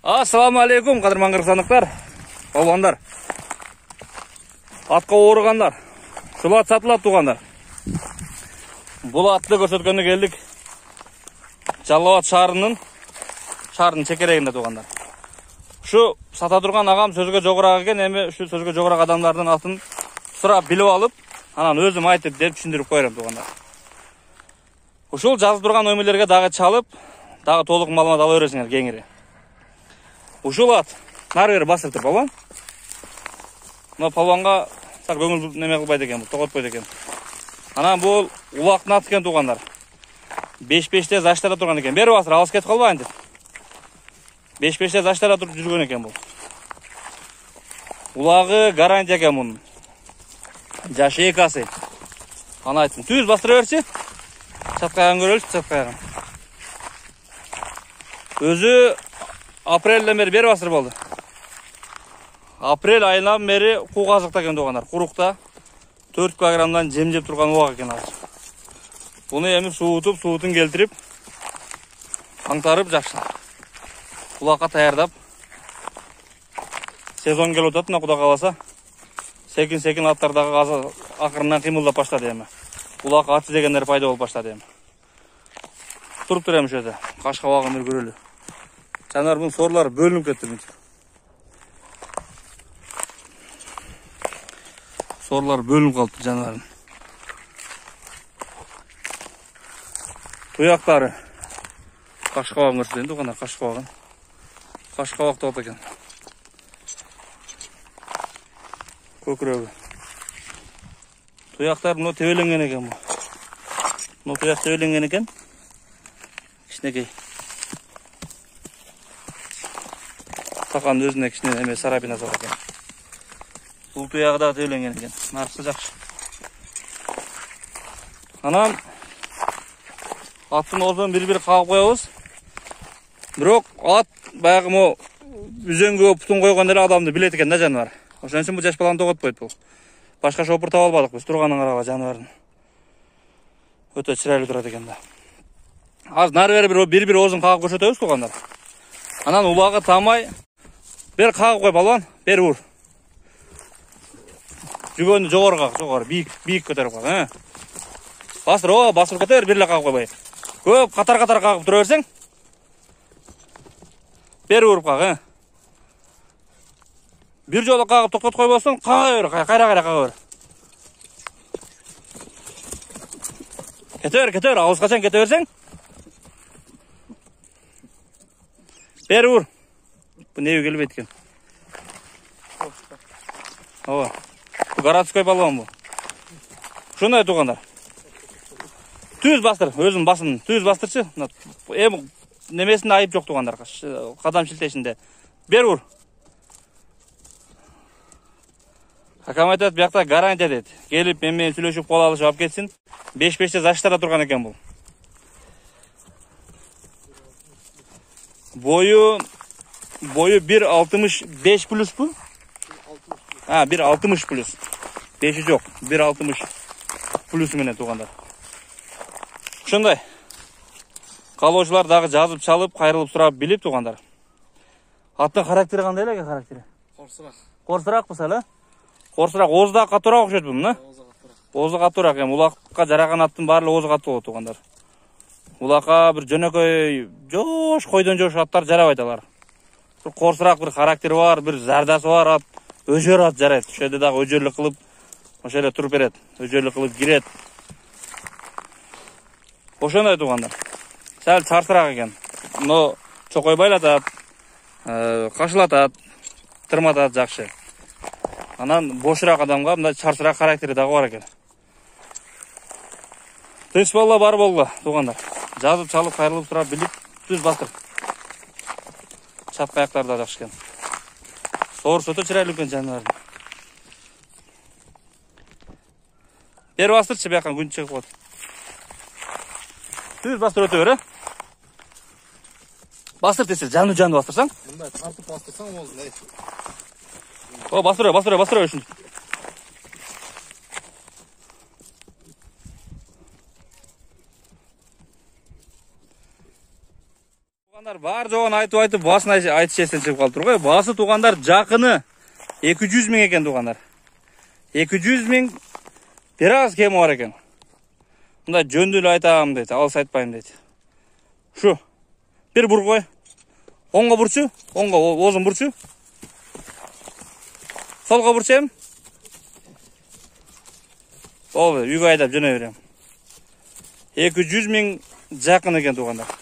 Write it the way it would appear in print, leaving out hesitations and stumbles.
Assalamu алейкум, қадірман қырғызстандықтар, балуандар, атқа орығандар, шұл ат сатылады туғандар. Бұл атты көрсеткенде келдік Жалауат шарының чекерегінде туғандар. Şu сата тұрған ағам сөзге жоғырақ екен, эми şu сөзге жоғырақ адамдардың атын сұрап біліп алып, анан өзім айтып деп түсіндіріп қойырым туғандар. Ушул жазып тұрған өмелерге дағы чалып, дағы толық малымат ала өресіңер кеңірі. Ушул ат нары бері басып тұр балуан. Мына балуанға сақ көңіл неме қылбайды екен, тоғытпайды екен. Анан бұл улақтың аты екен туғандар. 5-5-те заштара тұрған екен. Бері басыр, алыс кетіп қалбайын деп. 5-5-те заштара тұрып жүрген екен бұл. Улағы гарантия екен бұның. Жашы екасы. Ана айтсын. Түз бастыра берші. Чатқайған көрелші, чатқайған. Өзі апрельден бері басыр болды. Апрель айынан бері қуғазықта екен туғандар. Құрықта 4 килограммдан жем-жеп тұрған уақ екен азыр. Бұны емі суытын келтіріп, аңтарып жақшы. Құлаққа таярдап, сезон кел өтетін, құда қаласа, секін аттардағы ақырынан қимылдап баштады емі. Құлаққа атсыз дегендер пайда болып баштады емі. Тұрып тұр емі шөді, қашқа уағын бір көрелі. Жанар бұның сорлары бөлініп кетті мүнті. Сорлары бөлініп қалыпты жанарын. Тұяқтары қашқауағын көрсетейін тұғана, қашқауағын. Қашқауақ тоғыт екен. Көкірегі. Тұяқтар мұны төбеленген екен бұл. Мұны тұяқ төбеленген екен. Кішінекей. Тақанды өзіне кішінен әме сарапина сақ екен. Бұл тұяғы да төбеленген екен. Нарқысы жақшы. Анам аттың ордың бір-бір қағып қойауыз. Бірақ ат баяғы мұ үзеңгі бұтын қойғандары адамды білет екен да жануар. Ошан үшін бұл жаш баланы тоғыт бойды бұл. Башқа шопыр тауып албадық біз тұрғанын қараға жануарын. Өте чырайлы тұрады екен да. Аз нары бір-бір озын қағып көрсетеміз туғандар. Анан улағы тамай бер қағып қой балуан, бер ұр. Жүгенді жоғары, биік көтеріп қақ. Басыр көтер, бірлі қағып қой бай. Көп қатар қағып тұра берсең, бері ұрып қақ. Bir жолы қағып тоқтат қой болсын, қайра қағыр. Кетер, ауызға сен кете берсең. Бері ұр. Бұл неу келіп еткен. Бұл городской балуан бұл. Шындай туғандар. Түз бастыр, өзім басын түз бастыршы. Немесінде айып жоқ туғандар, қадам шілтешінде. Бер ұр. Хакам айтады, бияқта гарантия деді. Келіп, мен сүйлешіп қол алып жауап кетсін. 5-5-те заштара тұрған екен бұл. Бойы 1.65 плюс бұл? 1.60 плюс. 5-і жоқ, 1.60 плюс менен туғандар. Шындай, қалаушылар дағы жазып чалып, қайрылып сұрап біліп туғандар. Аттың характері қандай әлеге характері? Қорсырақ бұсал, Қорсырақ, озда қатырақ өшет бұл, Озы қатырақ, улаққа жараған аттың барлы озы қатты болады туғандар. Улаққа бір жөнекөй, қойдан жош аттар жарап айталар. Қорсырақ бір характері бар, бір зардасы бар ат, өжер ат жарайды. Шөйді дағы өжерлі қылып, ошайлы тұрып береді, өжерлі қылып кирет. Ошандай туғандар. Сәл чарсырақ екен. Но чоқой байлатады, қашылатады, тұрматады жақшы. Анан бошырақ адамға мында чарсырақ характері дағы бар екен. Тыныш болла бар болла туғандар. Жазып чалып қайрылып сұрап біліп түз бастыр. Чапқа аяқтары да жақшы екен. Сор сөті чырайлы екен жануардың. Бері бастыршы бияқан күн шығып қойды. Түз бастыр өте бері. Бастыр десе, жанды бастырсаң. Мұндай тартып бастырсаң олды. Бастыра үшін. Туғандар бар жоғын айтып басын айтыш естен шығып қалып тұр ғой. Басы туғандар жақыны 200 мың екен туғандар. 200 мың biraz кемі бар екен. Мұнда жөнділі айтамын дейді, алыс айтпайым дейді. Шу, бір бұр қой. Оңға бұршы, оңға озын бұршы. Солға бұршайым. Ол үйге айдап жөне берем. 200 мың жақын екен туғандар.